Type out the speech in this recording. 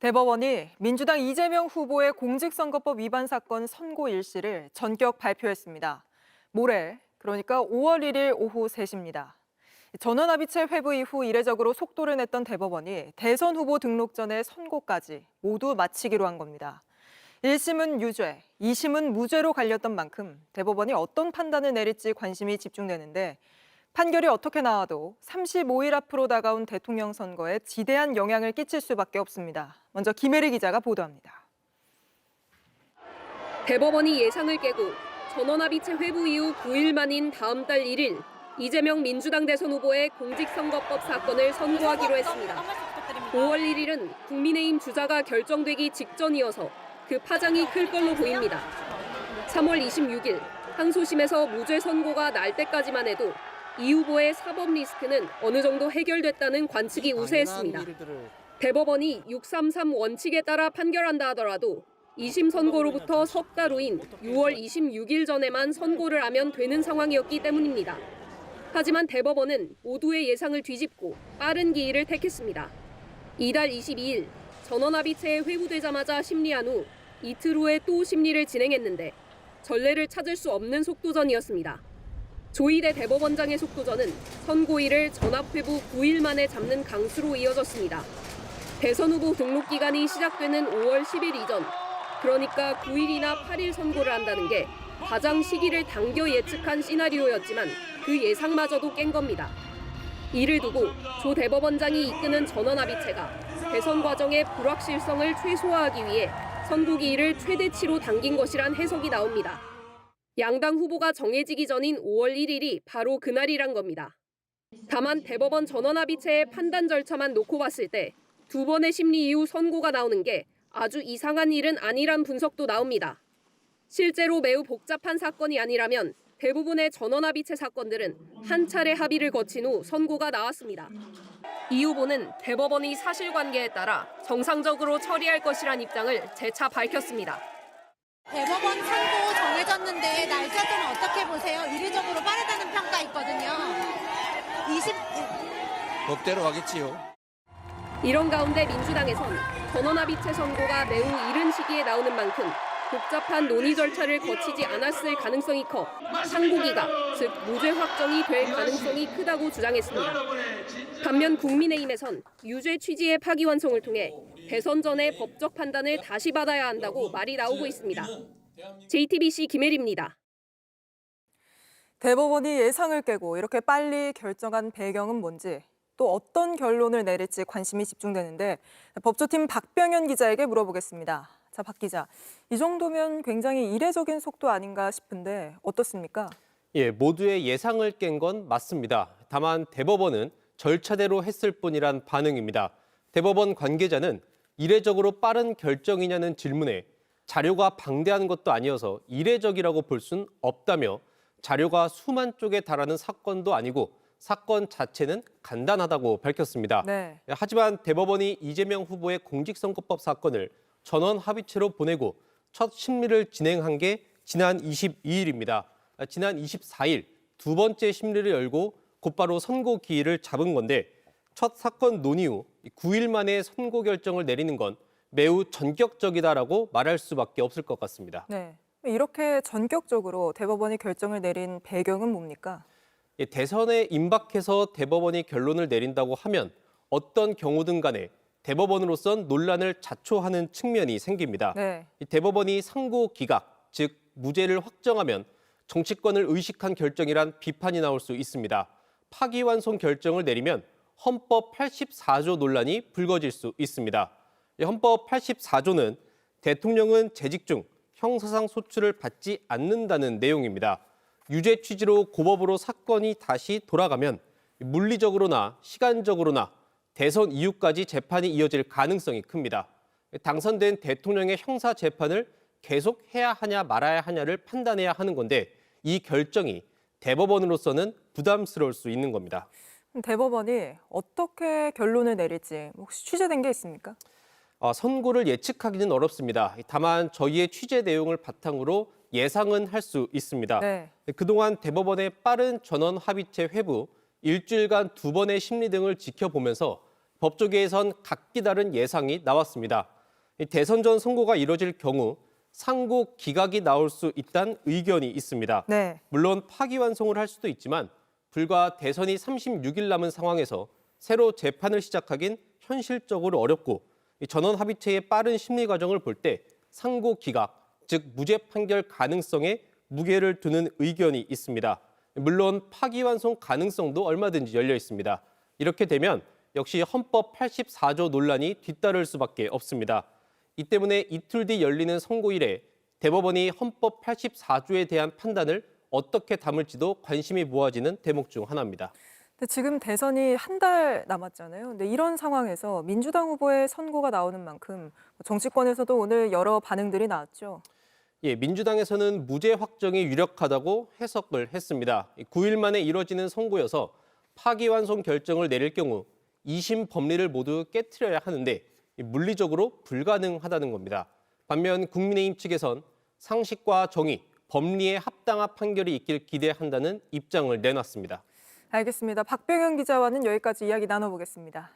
대법원이 민주당 이재명 후보의 공직선거법 위반 사건 선고 일시를 전격 발표했습니다. 모레, 그러니까 5월 1일 오후 3시입니다. 전원합의체 회부 이후 이례적으로 속도를 냈던 대법원이 대선 후보 등록 전에 선고까지 모두 마치기로 한 겁니다. 1심은 유죄, 2심은 무죄로 갈렸던 만큼 대법원이 어떤 판단을 내릴지 관심이 집중되는데 판결이 어떻게 나와도 35일 앞으로 다가온 대통령 선거에 지대한 영향을 끼칠 수밖에 없습니다. 먼저 김혜리 기자가 보도합니다. 대법원이 예상을 깨고 전원합의체 회부 이후 9일 만인 다음 달 1일 이재명 민주당 대선 후보의 공직선거법 사건을 선고하기로 했습니다. 5월 1일은 국민의힘 주자가 결정되기 직전이어서 그 파장이 클 걸로 보입니다. 3월 26일 항소심에서 무죄 선고가 날 때까지만 해도 이 후보의 사법 리스크는 어느 정도 해결됐다는 관측이 우세했습니다. 대법원이 633 원칙에 따라 판결한다 하더라도 2심 선고로부터 석 달 후인 6월 26일 전에만 선고를 하면 되는 상황이었기 때문입니다. 하지만 대법원은 모두의 예상을 뒤집고 빠른 기일을 택했습니다. 이달 22일 전원합의체에 회부되자마자 심리한 후 이틀 후에 또 심리를 진행했는데 전례를 찾을 수 없는 속도전이었습니다. 조희대 대법원장의 속도전은 선고일을 전압회부 9일 만에 잡는 강수로 이어졌습니다. 대선 후보 등록 기간이 시작되는 5월 10일 이전, 그러니까 9일이나 8일 선고를 한다는 게 가장 시기를 당겨 예측한 시나리오였지만 그 예상마저도 깬 겁니다. 이를 두고 조 대법원장이 이끄는 전원합의체가 대선 과정의 불확실성을 최소화하기 위해 선고기일을 최대치로 당긴 것이란 해석이 나옵니다. 양당 후보가 정해지기 전인 5월 1일이 바로 그날이란 겁니다. 다만 대법원 전원합의체의 판단 절차만 놓고 봤을 때 두 번의 심리 이후 선고가 나오는 게 아주 이상한 일은 아니란 분석도 나옵니다. 실제로 매우 복잡한 사건이 아니라면 대부분의 전원합의체 사건들은 한 차례 합의를 거친 후 선고가 나왔습니다. 이 후보는 대법원이 사실관계에 따라 정상적으로 처리할 것이란 입장을 재차 밝혔습니다. 대법원 선고 정해졌는데 날짜는 어떻게 보세요? 이례적으로 빠르다는 평가 있거든요. 20... 법대로 하겠지요. 이런 가운데 민주당에선 전원합의체 선고가 매우 이른 시기에 나오는 만큼 복잡한 논의 절차를 거치지 않았을 가능성이 커 상고기가, 즉 무죄 확정이 될 가능성이 크다고 주장했습니다. 반면 국민의힘에선 유죄 취지의 파기환송을 통해 대선 전에 법적 판단을 다시 받아야 한다고 말이 나오고 있습니다. JTBC 김혜리입니다. 대법원이 예상을 깨고 이렇게 빨리 결정한 배경은 뭔지, 또 어떤 결론을 내릴지 관심이 집중되는데 법조팀 박병현 기자에게 물어보겠습니다. 자, 박 기자, 이 정도면 굉장히 이례적인 속도 아닌가 싶은데 어떻습니까? 예, 모두의 예상을 깬 건 맞습니다. 다만 대법원은 절차대로 했을 뿐이란 반응입니다. 대법원 관계자는 이례적으로 빠른 결정이냐는 질문에 자료가 방대한 것도 아니어서 이례적이라고 볼 순 없다며 자료가 수만 쪽에 달하는 사건도 아니고 사건 자체는 간단하다고 밝혔습니다. 네. 하지만 대법원이 이재명 후보의 공직선거법 사건을 전원 합의체로 보내고 첫 심리를 진행한 게 지난 22일입니다. 지난 24일 두 번째 심리를 열고 곧바로 선고 기일을 잡은 건데 첫 사건 논의 후 9일 만에 선고 결정을 내리는 건 매우 전격적이다라고 말할 수밖에 없을 것 같습니다. 네. 이렇게 전격적으로 대법원이 결정을 내린 배경은 뭡니까? 대선에 임박해서 대법원이 결론을 내린다고 하면 어떤 경우든 간에 대법원으로선 논란을 자초하는 측면이 생깁니다. 네. 대법원이 상고 기각, 즉 무죄를 확정하면 정치권을 의식한 결정이란 비판이 나올 수 있습니다. 파기환송 결정을 내리면 헌법 84조 논란이 불거질 수 있습니다. 헌법 84조는 대통령은 재직 중 형사상 소출을 받지 않는다는 내용입니다. 유죄 취지로 고법으로 사건이 다시 돌아가면 물리적으로나 시간적으로나 대선 이후까지 재판이 이어질 가능성이 큽니다. 당선된 대통령의 형사 재판을 계속해야 하냐 말아야 하냐를 판단해야 하는 건데 이 결정이 대법원으로서는 부담스러울 수 있는 겁니다. 대법원이 어떻게 결론을 내릴지 혹시 취재된 게 있습니까? 선고를 예측하기는 어렵습니다. 다만 저희의 취재 내용을 바탕으로 예상은 할 수 있습니다. 네. 그동안 대법원의 빠른 전원 합의체 회부, 일주일간 두 번의 심리 등을 지켜보면서 법조계에선 각기 다른 예상이 나왔습니다. 대선 전 선고가 이뤄질 경우 상고 기각이 나올 수 있다는 의견이 있습니다. 네. 물론 파기환송을 할 수도 있지만 불과 대선이 36일 남은 상황에서 새로 재판을 시작하긴 현실적으로 어렵고 전원 합의체의 빠른 심리 과정을 볼 때 상고 기각, 즉 무죄 판결 가능성에 무게를 두는 의견이 있습니다. 물론 파기환송 가능성도 얼마든지 열려 있습니다. 이렇게 되면 역시 헌법 84조 논란이 뒤따를 수밖에 없습니다. 이 때문에 이틀 뒤 열리는 선고일에 대법원이 헌법 84조에 대한 판단을 어떻게 담을지도 관심이 모아지는 대목 중 하나입니다. 근데 지금 대선이 한 달 남았잖아요. 근데 이런 상황에서 민주당 후보의 선고가 나오는 만큼 정치권에서도 오늘 여러 반응들이 나왔죠. 예, 민주당에서는 무죄 확정이 유력하다고 해석을 했습니다. 9일 만에 이뤄지는 선고여서 파기환송 결정을 내릴 경우 2심 법리를 모두 깨트려야 하는데 물리적으로 불가능하다는 겁니다. 반면 국민의힘 측에선 상식과 정의, 법리에 합당한 판결이 있길 기대한다는 입장을 내놨습니다. 알겠습니다. 박병현 기자와는 여기까지 이야기 나눠보겠습니다.